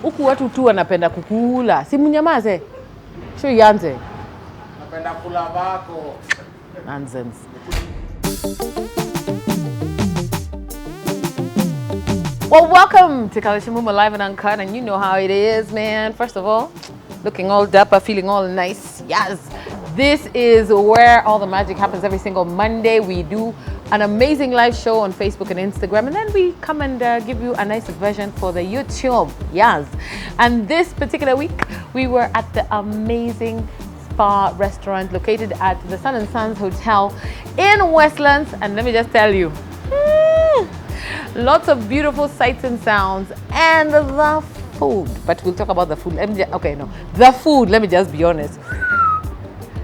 Huku watu tu wanapenda kukula. Si mnyamaze. Sio ianze. Napenda kula vako. Nonsense. Well, welcome to Kalekye Mumo Live Uncut, and you know how it is, man. First of all, looking all dapper, feeling all nice. Yes, this is where all the magic happens every single Monday. We do an amazing live show on Facebook and Instagram, and then we come and give you a nice version for the YouTube. Yes, and this particular week, we were at the amazing spa restaurant located at the Sun and Sons Hotel in Westlands, and let me just tell you, lots of beautiful sights and sounds, and the food. But we'll talk about the food. The food. Let me just be honest.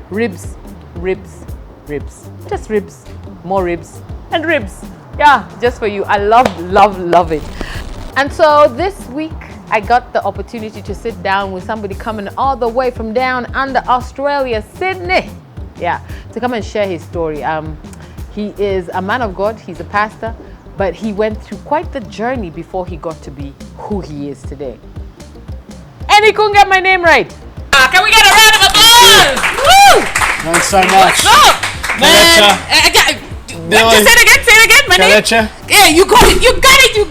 Ribs, ribs, ribs. Just ribs, more ribs, and ribs. Yeah, just for you. I love it. And so this week, I got the opportunity to sit down with somebody coming all the way from down under Australia, Sydney. Yeah, to come and share his story. He is a man of God. He's a pastor. But he went through quite the journey before he got to be who he is today. And he couldn't get my name right. Can we get a round of applause? Woo! Thanks so much. What's up, man? Say it again, my name. Yeah, you got it,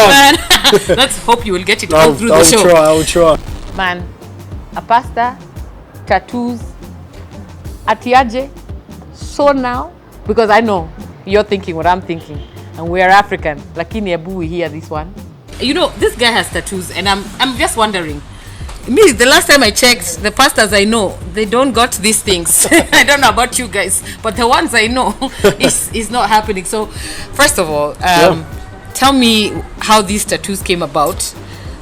man. Let's hope you will get it all through the show. I will try. Man, a pastor, tattoos, atiaje, so now, because I know you're thinking what I'm thinking. And we are African. Lakini Abu, we hear this one. You know, this guy has tattoos, and I'm just wondering. Me, the last time I checked, the pastors I know, they don't got these things. I don't know about you guys, but the ones I know is not happening. So, first of all, tell me how these tattoos came about.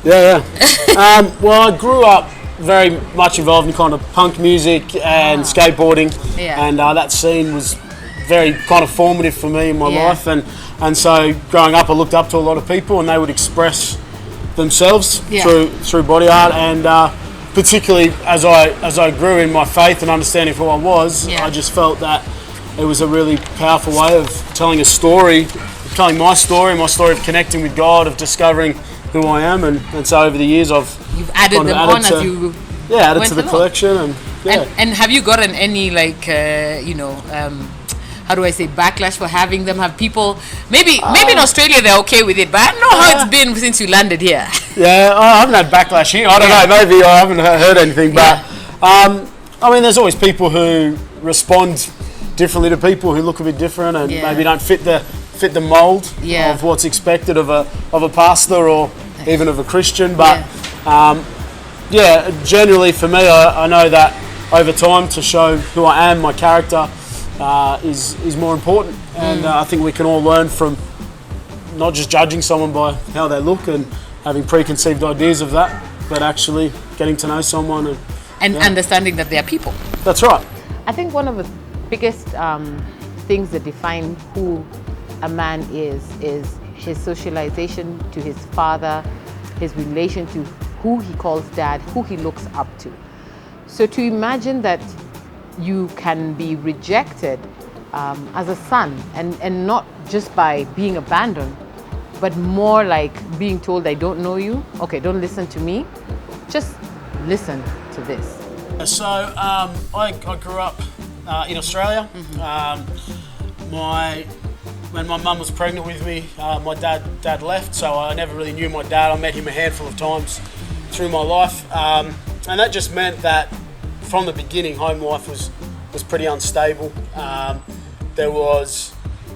Well, I grew up very much involved in kind of punk music and skateboarding, and that scene was very kind of formative for me in my life, and so growing up I looked up to a lot of people, and they would express themselves through body art, and particularly as I grew in my faith and understanding who I was, I just felt that it was a really powerful way of telling a story, telling my story of connecting with God, of discovering who I am, and so over the years you've added them on as you added to the collection, and have you gotten any how do I say, backlash for having them? Have people, maybe in Australia they're okay with it, but I don't know how it's been since you landed here. Yeah, I haven't had backlash here. I don't know, maybe I haven't heard anything, but I mean, there's always people who respond differently to people who look a bit different and maybe don't fit the mold of what's expected of a pastor or even of a Christian. But generally for me, I know that over time to show who I am, my character, is more important, and I think we can all learn from not just judging someone by how they look and having preconceived ideas of that, but actually getting to know someone and understanding that they are people. That's right. I think one of the biggest things that define who a man is his socialization to his father, his relation to who he calls dad, who he looks up to. So to imagine that you can be rejected as a son, and not just by being abandoned, but more like being told, I don't know you, okay, don't listen to me, just listen to this. So I grew up in Australia. When my mum was pregnant with me, my dad left, so I never really knew my dad. I met him a handful of times through my life, and that just meant that from the beginning, home life was pretty unstable. There was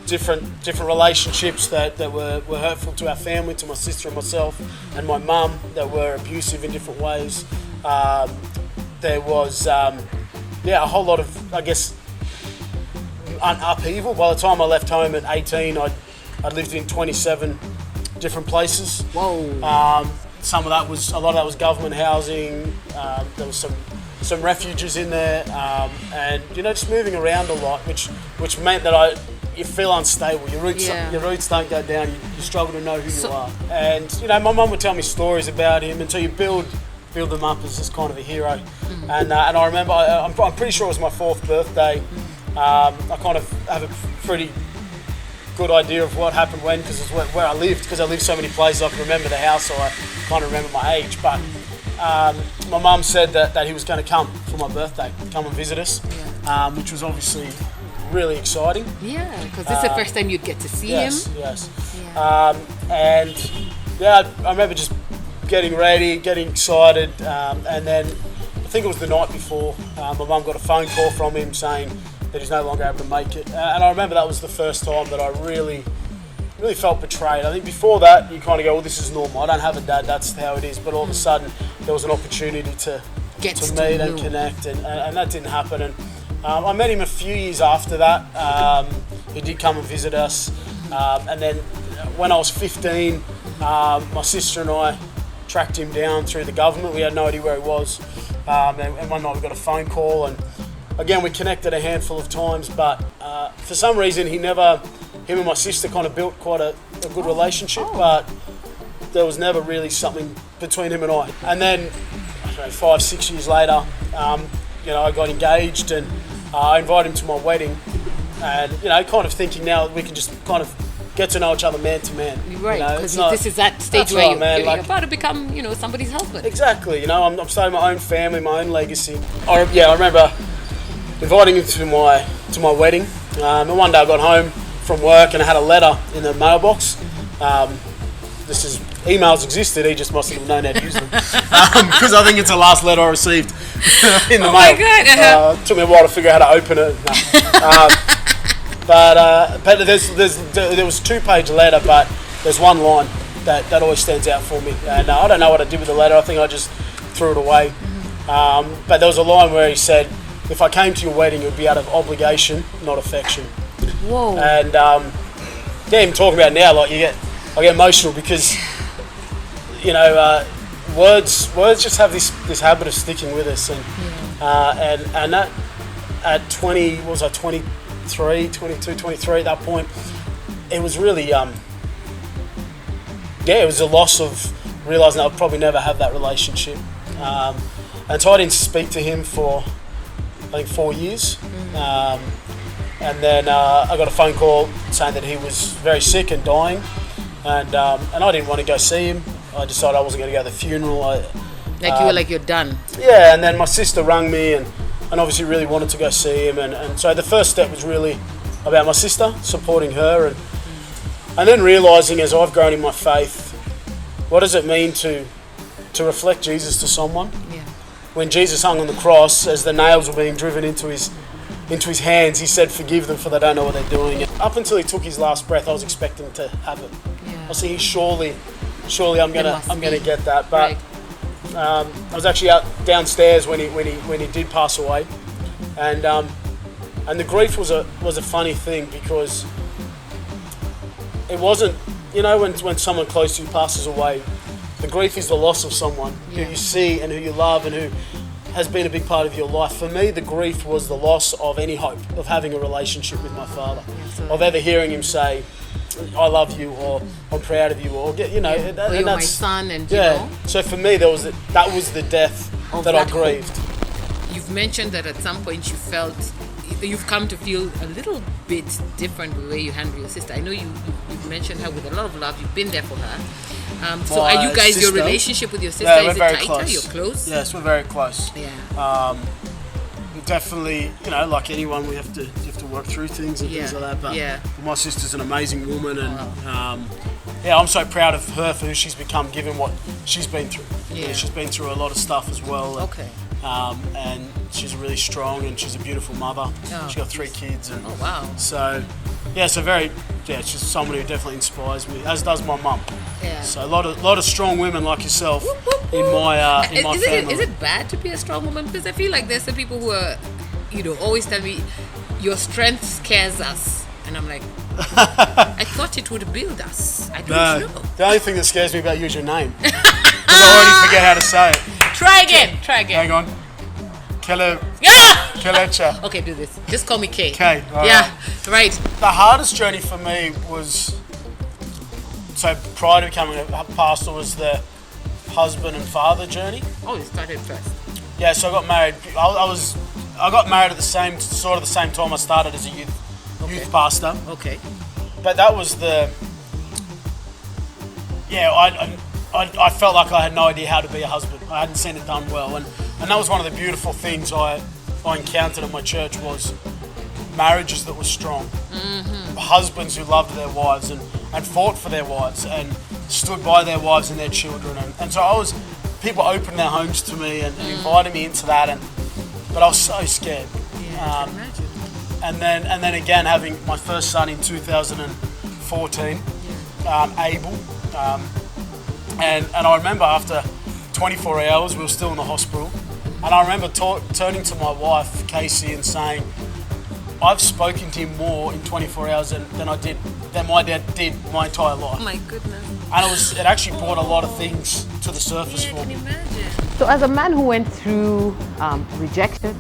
different relationships that were hurtful to our family, to my sister and myself, and my mum, that were abusive in different ways. There was a whole lot of, I guess, upheaval. By the time I left home at 18, I'd lived in 27 different places. Whoa. A lot of that was government housing. There was some refuges in there, and just moving around a lot, which meant that you feel unstable. Your roots don't go down. You struggle to know who you are. And my mum would tell me stories about him until you build them up as this kind of a hero. And I remember, I'm pretty sure it was my 4th birthday. I kind of have a pretty good idea of what happened when, because it's where I lived, because I lived so many places. I can remember the house kind of remember my age, but my mum said that he was going to come for my birthday, come and visit us, which was obviously really exciting. Yeah, because this is the first time you'd get to see him. Yes. Yeah. And yeah, I remember just getting ready, getting excited, and then I think it was the night before, my mum got a phone call from him saying that he's no longer able to make it. And I remember that was the first time that I really felt betrayed. I think before that, you kind of go, well, this is normal. I don't have a dad, that's how it is. But all of a sudden, there was an opportunity to meet and connect, and that didn't happen. And I met him a few years after that. He did come and visit us. And then when I was 15, my sister and I tracked him down through the government. We had no idea where he was. And one night we got a phone call, and again, we connected a handful of times, but for some reason, him and my sister kind of built quite a good relationship, but there was never really something between him and I. And then, I don't know, 5-6 years later, I got engaged, and I invited him to my wedding, and kind of thinking now we can just kind of get to know each other man to man. Right, because this is that stage where you're about to become, somebody's husband. Exactly, I'm starting my own family, my own legacy. I remember inviting him to my wedding, and one day I got home from work and I had a letter in the mailbox. Emails existed, he just mustn't have known how to use them. Because I think it's the last letter I received in the mail. My God. It took me a while to figure out how to open it. But there was a 2-page letter, but there's one line that always stands out for me. And I don't know what I did with the letter, I think I just threw it away. But there was a line where he said, if I came to your wedding, it would be out of obligation, not affection. Whoa. And even talking about it now, like I get emotional because words just have this habit of sticking with us, and that at 20, what was I, 23, 22, 23 at that point, it was really it was a loss of realising I would probably never have that relationship, and so I didn't speak to him for I think 4 years. And then I got a phone call saying that he was very sick and dying, and I didn't want to go see him. I decided I wasn't going to go to the funeral. You were like, you're done. Yeah, and then my sister rang me and obviously really wanted to go see him, and so the first step was really about my sister, supporting her, and then realising as I've grown in my faith, what does it mean to reflect Jesus to someone? Yeah. When Jesus hung on the cross, as the nails were being driven into his hands, he said, forgive them for they don't know what they're doing. And up until he took his last breath, I was expecting to have it. Yeah. I was thinking, surely I'm gonna get that. But right. I was actually out downstairs when he did pass away, and the grief was a funny thing, because it wasn't, when someone close to you passes away, the grief is the loss of someone who you see and who you love and who has been a big part of your life. For me, the grief was the loss of any hope of having a relationship with my father, of ever hearing him say, I love you, or I'm proud of you, or you're my son, and So for me, that was the death that I grieved. You've mentioned that at some point you've come to feel a little bit different the way you handle your sister. I know you've mentioned her with a lot of love. You've been there for her. So are you guys, your relationship with your sister, is it tighter? Close. You're close? Yes, we're very close. Yeah. We definitely, like anyone, we have to work through things and things like that. But my sister's an amazing woman, and I'm so proud of her for who she's become, given what she's been through. Yeah. She's been through a lot of stuff as well. Okay. And she's really strong, and she's a beautiful mother. She's got 3 kids. And wow. So, she's someone who definitely inspires me, as does my mum. Yeah. So a lot of strong women like yourself in my family. Is it bad to be a strong woman? Because I feel like there's some people who are, always tell me, your strength scares us. And I'm like, I thought it would build us. I don't know. The only thing that scares me about you is your name. Because I already forget how to say it. Try again. Hang on. Kalekye. Okay, do this. Just call me K. K. Right. The hardest journey for me was, so prior to becoming a pastor, was the husband and father journey. Oh, you started first. Yeah, so I got married. I got married at the same time I started as a youth pastor. Okay. But that was I I felt like I had no idea how to be a husband. I hadn't seen it done well, and that was one of the beautiful things I encountered at my church was marriages that were strong, husbands who loved their wives and fought for their wives and stood by their wives and their children, and so people opened their homes to me and invited me into that, but I was so scared. Yeah, I can imagine. And then again having my first son in 2014, Abel. And I remember after 24 hours, we were still in the hospital. And I remember turning to my wife, Casey, and saying, I've spoken to him more in 24 hours than my dad did my entire life. Oh my goodness. And it actually brought a lot of things to the surface for me. So as a man who went through rejection,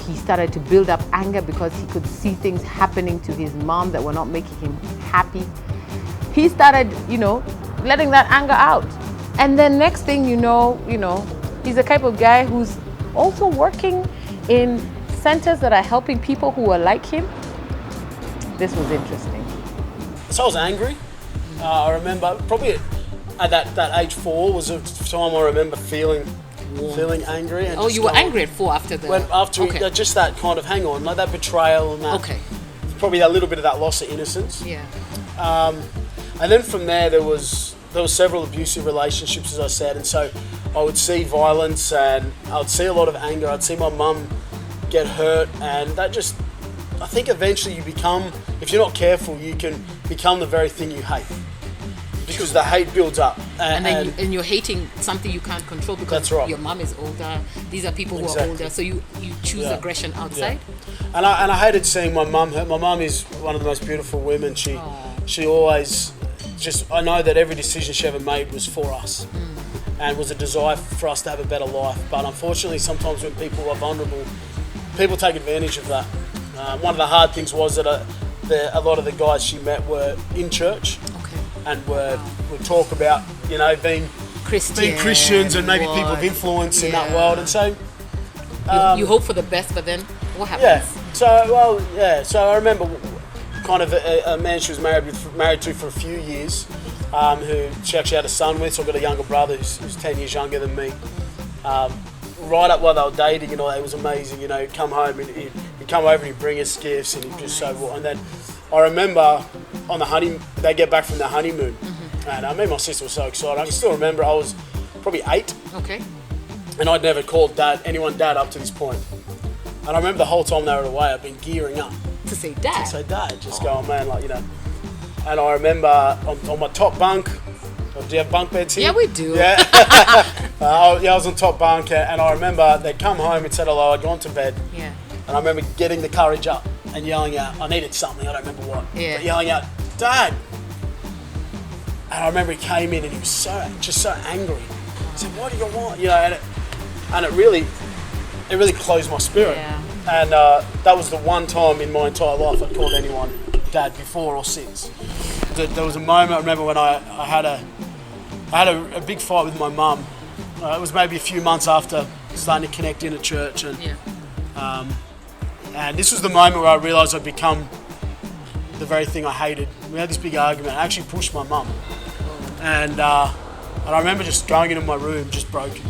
he started to build up anger because he could see things happening to his mom that were not making him happy. He started, letting that anger out. And then next thing you know, he's the type of guy who's also working in centers that are helping people who are like him. This was interesting. So I was angry. I remember probably at that age 4 was a time I remember feeling angry. And you were angry at 4 after that? Just that kind of hang on, like that betrayal and that. Okay. Probably a little bit of that loss of innocence. Yeah. And then from there were several abusive relationships, as I said, and so I would see violence and I would see a lot of anger. I'd see my mum get hurt, and that just, I think eventually you become, if you're not careful, you can become the very thing you hate, because the hate builds up. And you're hating something you can't control because that's right. Your mum is older. These are people who are older, so you choose aggression outside. Yeah. And I hated seeing my mum hurt. My mum is one of the most beautiful women. She always I know that every decision she ever made was for us and was a desire for us to have a better life. But unfortunately, sometimes when people are vulnerable, people take advantage of that. One of the hard things was that a lot of the guys she met were in church and would talk about, being Christians and maybe people of influence in that world. And so you hope for the best, but then what happens? Yeah. So I remember kind of a man she was married to for a few years, who she actually had a son with. So I've got a younger brother who's 10 years younger than me. Right up while they were dating, it was amazing. He'd come home and he'd come over and he'd bring us gifts and he'd just so. And then I remember on they get back from their honeymoon, and me and my sister were so excited. I can still remember I was probably 8. Okay. And I'd never called anyone dad up to this point. And I remember the whole time they were away, I'd been gearing up. To say dad? Just going, man, And I remember on my top bunk, do you have bunk beds here? Yeah, we do. Yeah. I was on top bunk, and I remember they'd come home and said hello, I'd gone to bed. Yeah. And I remember getting the courage up and yelling out, I needed something, I don't remember what. Yeah. But yelling out, Dad! And I remember he came in and he was so angry. I said, what do you want? And it really closed my spirit. Yeah. And that was the one time in my entire life I'd called anyone dad, before or since. There was a moment I remember when I had a big fight with my mum. It was maybe a few months after starting to connect in a church, and this was the moment where I realised I'd become the very thing I hated. We had this big argument. I actually pushed my mum, and I remember just going into my room, just broken,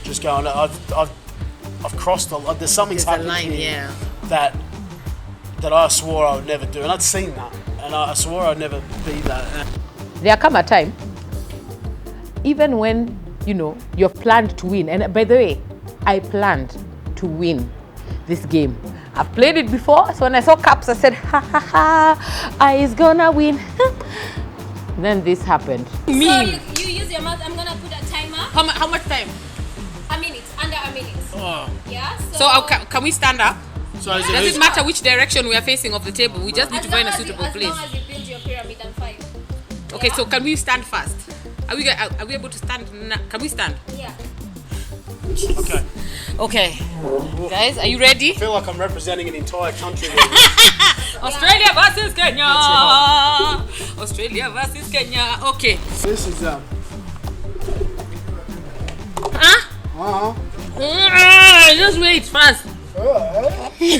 just going, I've crossed there's something's happened here that I swore I would never do, and I'd seen that, and I swore I'd never be that. There come a time, even when you've planned to win, and by the way, I planned to win this game. I've played it before, so when I saw caps, I said, ha ha ha, I's gonna win. Then this happened. So you use your mouth. I'm gonna put a timer. How much time? A minute, under a minute. Oh. Yeah. So can we stand up? So Does it matter which direction we are facing of the table? We just need to find a suitable place. As long as you build your pyramid and 5. Okay, so can we stand first? Are we able to stand now? Can we stand? Yeah. Okay. Okay. Guys, are you ready? I feel like I'm representing an entire country. Australia versus Kenya. Right. Australia versus Kenya. Okay. This is Just wait fast. 1, 2, 3,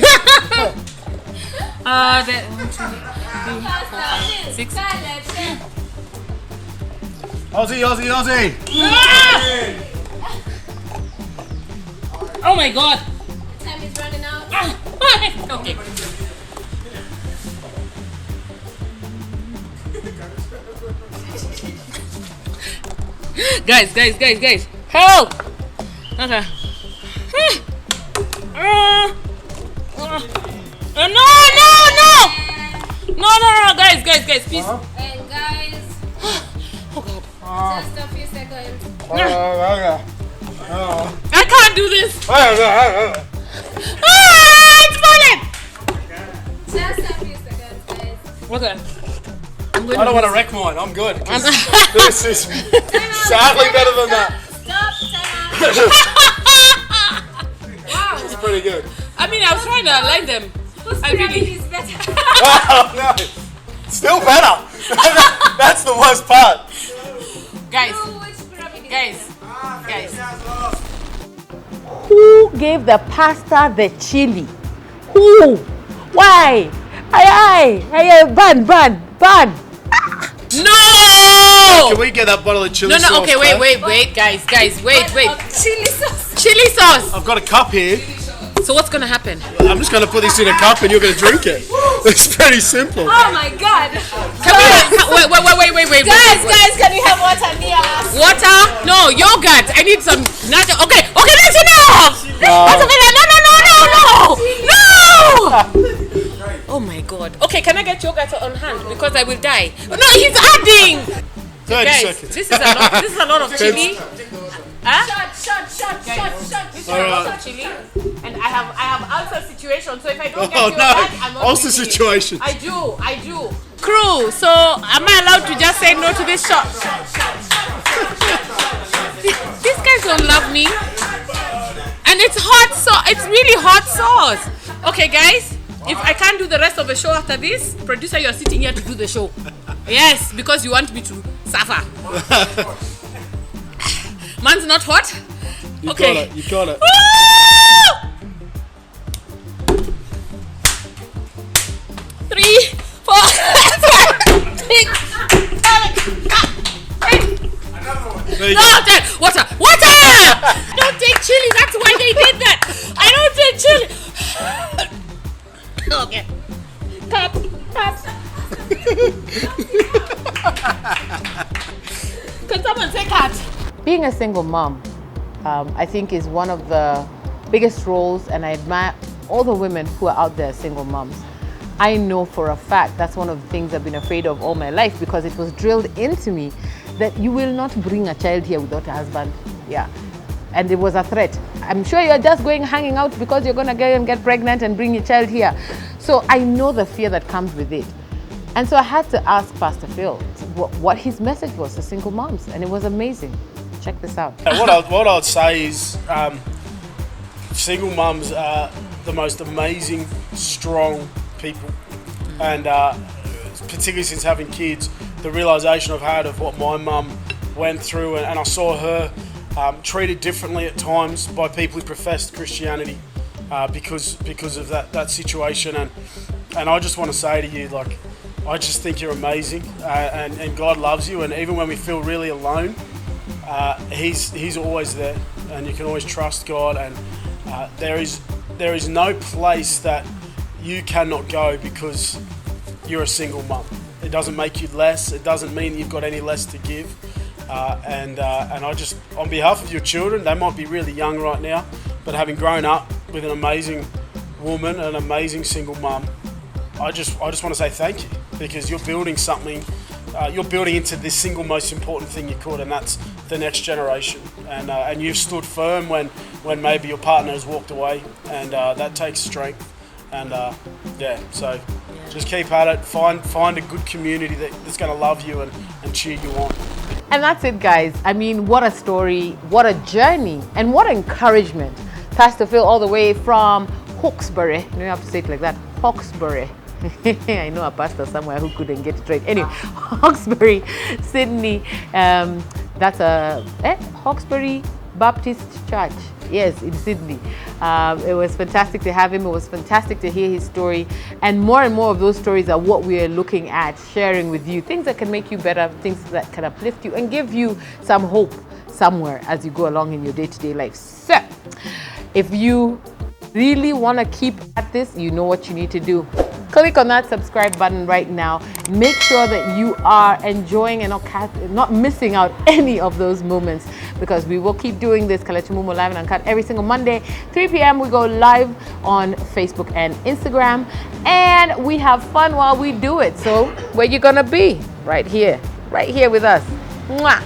4, 5, 6. Aussie, Aussie, Aussie. Oh my God. Time is running out. Okay. Guys. Help! Okay. No, guys, please. And guys, Oh God. just a few seconds. I can't do this. It's falling. Just a few seconds, guys. Okay. I don't want to wreck mine. I'm good. This is sadly better than that. Stop. Wow. It's pretty good. I mean, I was trying to align them. I really. Is better. Oh, no. Still better. That's the worst part. Guys. Which pyramid is Guys. Who gave the pasta the chili? Who? Why? Aye, ban. No! Can we get that bottle of chili No, sauce? okay, Claire? wait, guys, wait. Chili sauce. Chili sauce. I've got a cup here. So what's gonna happen? I'm just going to put this in a cup and you're going to drink it. It's pretty simple. Oh my God. Wait. Guys, can we have water near us? Water? No, yogurt. I need some natural. Okay, that's enough. No. That's okay. No. Oh my God. Okay, can I get yogurt on hand because I will die? No, he's adding. 30 Guys, seconds. this is a lot of chili. Huh? Shot. This is a lot of chili, and I have ulcer situation. So if I don't get Oh yogurt, no, I'm not ulcer drinking it. situation. I do. Crew, so am I allowed to just say no to this shot? These guys don't love me. And it's hot sauce. It's really hot sauce. Okay, guys, if I can't do the rest of the show after this, producer, you're sitting here to do the show. Yes, because you want me to suffer. Man's not hot? You Okay. got it. Woo! 3, 4, 5, 6, 7, 8. There you No, go. water! Don't take chili. That's why they did that. I don't take chili. Okay. Cut. Can someone say cut? Being a single mom, I think is one of the biggest roles, and I admire all the women who are out there single moms. I know for a fact that's one of the things I've been afraid of all my life, because it was drilled into me that you will not bring a child here without a husband. Yeah. And it was a threat. I'm sure you're just hanging out because you're going to get pregnant and bring your child here. So I know the fear that comes with it. And so I had to ask Pastor Phil what his message was to single moms, and it was amazing. Check this out. What I'd say is single mums are the most amazing, strong people. And particularly since having kids, the realisation I've had of what my mum went through, and I saw her treated differently at times by people who professed Christianity because of that situation. And I just want to say to you, like, I just think you're amazing, and God loves you. And even when we feel really alone, He's always there, and you can always trust God. And there is no place that you cannot go because you're a single mum. It doesn't make you less. It doesn't mean you've got any less to give. And I just, on behalf of your children, they might be really young right now, but having grown up with an amazing woman, an amazing single mum, I just want to say thank you, because you're building something. You're building into this single most important thing you could, and that's the next generation. And you've stood firm when maybe your partner has walked away, and that takes strength. And so just keep at it. Find a good community that's going to love you and cheer you on. And that's it, guys. I mean, what a story, what a journey, and what encouragement. Pastor Phil, all the way from Hawkesbury. You have to say it like that, Hawkesbury. I know a pastor somewhere who couldn't get it right. Anyway, Hawkesbury, Sydney. That's a Hawkesbury Baptist Church. Yes, in Sydney. It was fantastic to have him. It was fantastic to hear his story. And more of those stories are what we are looking at, sharing with you. Things that can make you better, things that can uplift you and give you some hope somewhere as you go along in your day-to-day life. So, if you really want to keep at this, you know what you need to do. Click on that subscribe button right now. Make sure that you are enjoying and not missing out any of those moments, because we will keep doing this Kalekye Mumo Live Uncut every single Monday, 3 p.m. We go live on Facebook and Instagram, and we have fun while we do it. So where you gonna be? Right here with us. Mwah.